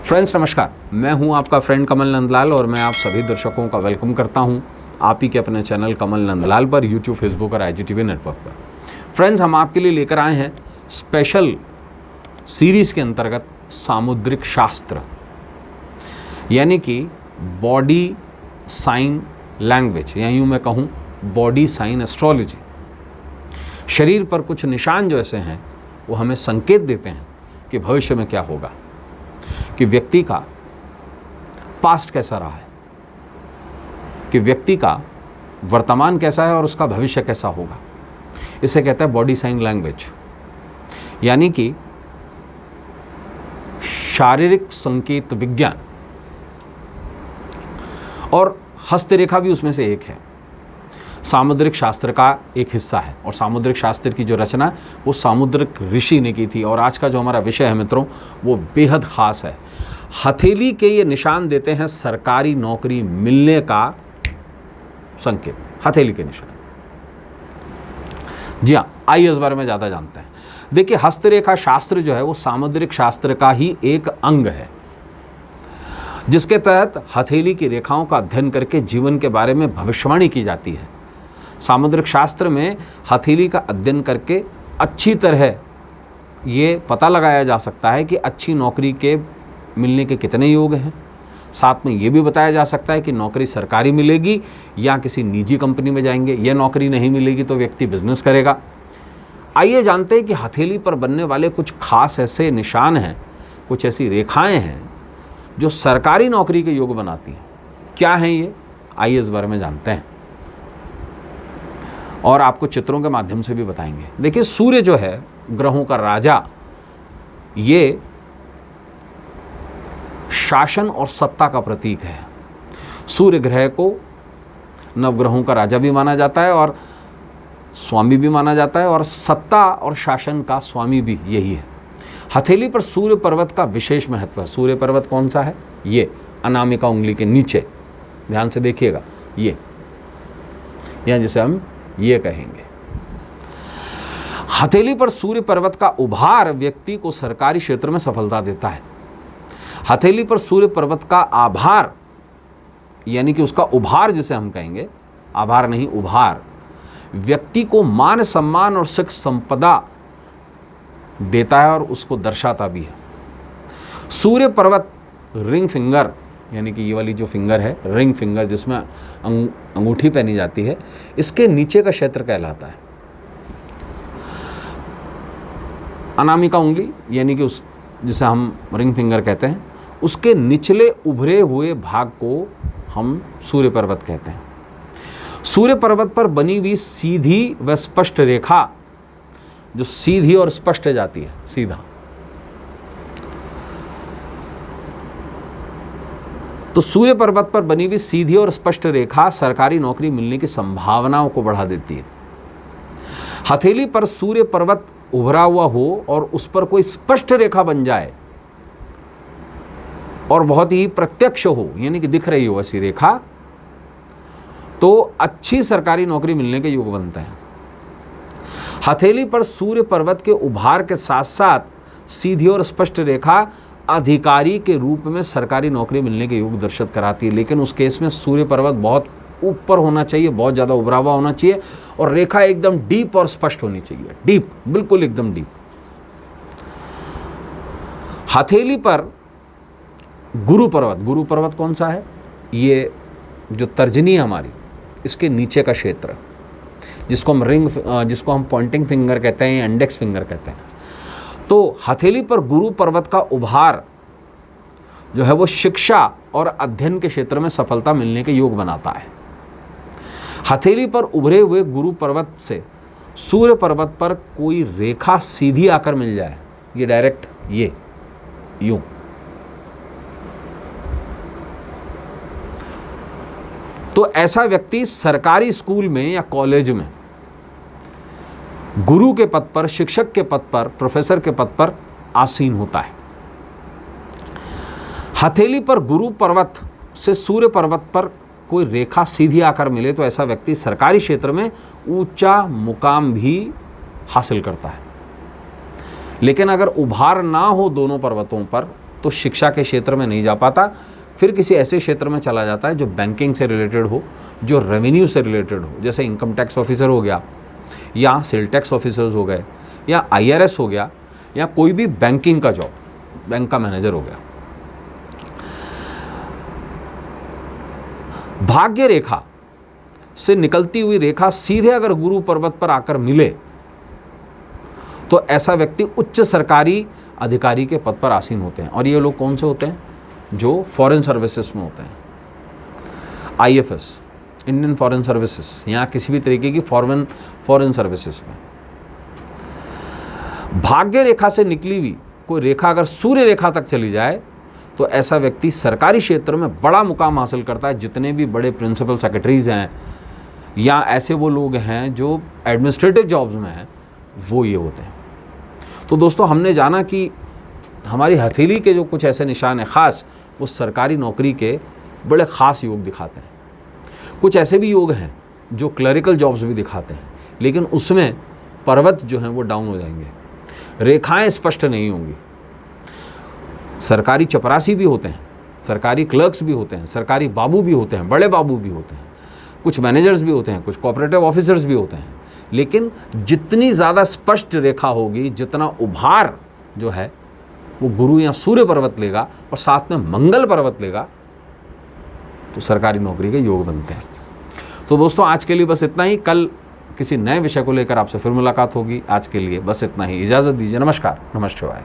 Friends नमस्कार, मैं हूं आपका फ्रेंड कमल नंदलाल और मैं आप सभी दर्शकों का वेलकम करता हूं आप ही के अपने चैनल कमल नंदलाल पर यूट्यूब, फेसबुक और IGTV नेटवर्क पर। फ्रेंड्स, हम आपके लिए लेकर आए हैं स्पेशल सीरीज़ के अंतर्गत सामुद्रिक शास्त्र, यानी कि बॉडी साइन लैंग्वेज, या यूँ मैं कहूँ बॉडी साइन एस्ट्रोलॉजी। शरीर पर कुछ निशान जो ऐसे हैं वो हमें संकेत देते हैं कि भविष्य में क्या होगा, कि व्यक्ति का पास्ट कैसा रहा है, कि व्यक्ति का वर्तमान कैसा है और उसका भविष्य कैसा होगा। इसे कहते हैं बॉडी साइन लैंग्वेज, यानी कि शारीरिक संकेत विज्ञान। और हस्तरेखा भी उसमें से एक है, सामुद्रिक शास्त्र का एक हिस्सा है। और सामुद्रिक शास्त्र की जो रचना वो सामुद्रिक ऋषि ने की थी। और आज का जो हमारा विषय है मित्रों, वो बेहद ख़ास है। हथेली के ये निशान देते हैं सरकारी नौकरी मिलने का संकेत, हथेली के निशान। जी हाँ, आइए इस बारे में ज़्यादा जानते हैं। देखिए, हस्तरेखा शास्त्र जो है वो सामुद्रिक शास्त्र का ही एक अंग है, जिसके तहत हथेली की रेखाओं का अध्ययन करके जीवन के बारे में भविष्यवाणी की जाती है। सामुद्रिक शास्त्र में हथेली का अध्ययन करके अच्छी तरह ये पता लगाया जा सकता है कि अच्छी नौकरी के मिलने के कितने योग हैं। साथ में ये भी बताया जा सकता है कि नौकरी सरकारी मिलेगी या किसी निजी कंपनी में जाएंगे। यह नौकरी नहीं मिलेगी तो व्यक्ति बिजनेस करेगा। आइए जानते हैं कि हथेली पर बनने वाले कुछ खास ऐसे निशान हैं, कुछ ऐसी रेखाएं हैं जो सरकारी नौकरी के योग बनाती हैं। क्या हैं ये? आइए इस बारे में जानते हैं और आपको चित्रों के माध्यम से भी बताएंगे। देखिए, सूर्य जो है ग्रहों का राजा, ये शासन और सत्ता का प्रतीक है। सूर्य ग्रह को नवग्रहों का राजा भी माना जाता है और स्वामी भी माना जाता है, और सत्ता और शासन का स्वामी भी यही है। हथेली पर सूर्य पर्वत का विशेष महत्व है। सूर्य पर्वत कौन सा है? ये अनामिका उंगली के नीचे, ध्यान से देखिएगा, ये या जिसे हम ये कहेंगे। हथेली पर सूर्य पर्वत का उभार व्यक्ति को सरकारी क्षेत्र में सफलता देता है। हथेली पर सूर्य पर्वत का आभार, यानी कि उसका उभार जिसे हम कहेंगे, आभार नहीं उभार, व्यक्ति को मान सम्मान और सुख संपदा देता है और उसको दर्शाता भी है। सूर्य पर्वत रिंग फिंगर, यानी कि ये वाली जो फिंगर है, रिंग फिंगर जिसमें अंगूठी पहनी जाती है, इसके नीचे का क्षेत्र कहलाता है। अनामिका उंगली, यानी कि उस जिसे हम रिंग फिंगर कहते हैं, उसके निचले उभरे हुए भाग को हम सूर्य पर्वत कहते हैं। सूर्य पर्वत पर बनी हुई सीधी व स्पष्ट रेखा, जो सीधी और स्पष्ट जाती है, सीधा, तो सूर्य पर्वत पर बनी हुई सीधी और स्पष्ट रेखा सरकारी नौकरी मिलने की संभावनाओं को बढ़ा देती है। हथेली पर सूर्य पर्वत उभरा हुआ हो और उस पर कोई स्पष्ट रेखा बन जाए और बहुत ही प्रत्यक्ष हो, यानी कि दिख रही हो ऐसी रेखा, तो अच्छी सरकारी नौकरी मिलने के योग बनते हैं। हथेली पर सूर्य पर्वत के उभार के साथ साथ सीधी और स्पष्ट रेखा अधिकारी के रूप में सरकारी नौकरी मिलने के योग दर्शित कराती है। लेकिन उस केस में सूर्य पर्वत बहुत ऊपर होना चाहिए, बहुत ज़्यादा उभरा हुआ होना चाहिए, और रेखा एकदम डीप और स्पष्ट होनी चाहिए, डीप, बिल्कुल एकदम डीप। हथेली पर गुरु पर्वत, गुरु पर्वत कौन सा है? ये जो तर्जनी है हमारी, इसके नीचे का क्षेत्र, जिसको हम पॉइंटिंग फिंगर कहते हैं या इंडेक्स फिंगर कहते हैं। तो हथेली पर गुरु पर्वत का उभार जो है वो शिक्षा और अध्ययन के क्षेत्र में सफलता मिलने के योग बनाता है। हथेली पर उभरे हुए गुरु पर्वत से सूर्य पर्वत पर कोई रेखा सीधी आकर मिल जाए, ये डायरेक्ट, ये यूं, तो ऐसा व्यक्ति सरकारी स्कूल में या कॉलेज में गुरु के पद पर, शिक्षक के पद पर, प्रोफेसर के पद पर आसीन होता है। हथेली पर गुरु पर्वत से सूर्य पर्वत पर कोई रेखा सीधी आकर मिले तो ऐसा व्यक्ति सरकारी क्षेत्र में ऊंचा मुकाम भी हासिल करता है। लेकिन अगर उभार ना हो दोनों पर्वतों पर तो शिक्षा के क्षेत्र में नहीं जा पाता, फिर किसी ऐसे क्षेत्र में चला जाता है जो बैंकिंग से रिलेटेड हो, जो रेवेन्यू से रिलेटेड हो, जैसे इनकम टैक्स ऑफिसर हो गया या सेल टैक्स ऑफिसर्स हो गए या IRS हो गया या कोई भी बैंकिंग का जॉब, बैंक का मैनेजर हो गया। भाग्य रेखा से निकलती हुई रेखा सीधे अगर गुरु पर्वत पर आकर मिले तो ऐसा व्यक्ति उच्च सरकारी अधिकारी के पद पर आसीन होते हैं। और ये लोग कौन से होते हैं? जो फॉरेन सर्विसेज में होते हैं, IFS, इंडियन फॉरेन सर्विसेज, या किसी भी तरीके की फॉरेन सर्विसेज में। भाग्य रेखा से निकली हुई कोई रेखा अगर सूर्य रेखा तक चली जाए तो ऐसा व्यक्ति सरकारी क्षेत्र में बड़ा मुकाम हासिल करता है। जितने भी बड़े प्रिंसिपल सेक्रेटरीज हैं या ऐसे वो लोग हैं जो एडमिनिस्ट्रेटिव जॉब्स में हैं, वो ये होते हैं। तो दोस्तों, हमने जाना कि हमारी हथेली के जो कुछ ऐसे निशान हैं ख़ास, वो सरकारी नौकरी के बड़े ख़ास योग दिखाते हैं। कुछ ऐसे भी योग हैं जो क्लरिकल जॉब्स भी दिखाते हैं, लेकिन उसमें पर्वत जो हैं वो डाउन हो जाएंगे, रेखाएं स्पष्ट नहीं होंगी। सरकारी चपरासी भी होते हैं, सरकारी क्लर्क्स भी होते हैं, सरकारी बाबू भी होते हैं, बड़े बाबू भी होते हैं, कुछ मैनेजर्स भी होते हैं, कुछ कोऑपरेटिव ऑफिसर्स भी होते हैं। लेकिन जितनी ज़्यादा स्पष्ट रेखा होगी, जितना उभार जो है वो गुरु या सूर्य पर्वत लेगा और साथ में मंगल पर्वत लेगा, तो सरकारी नौकरी के योग बनते हैं। तो दोस्तों, आज के लिए बस इतना ही। कल किसी नए विषय को लेकर आपसे फिर मुलाकात होगी। आज के लिए बस इतना ही। इजाज़त दीजिए। नमस्कार। नमः शिवाय।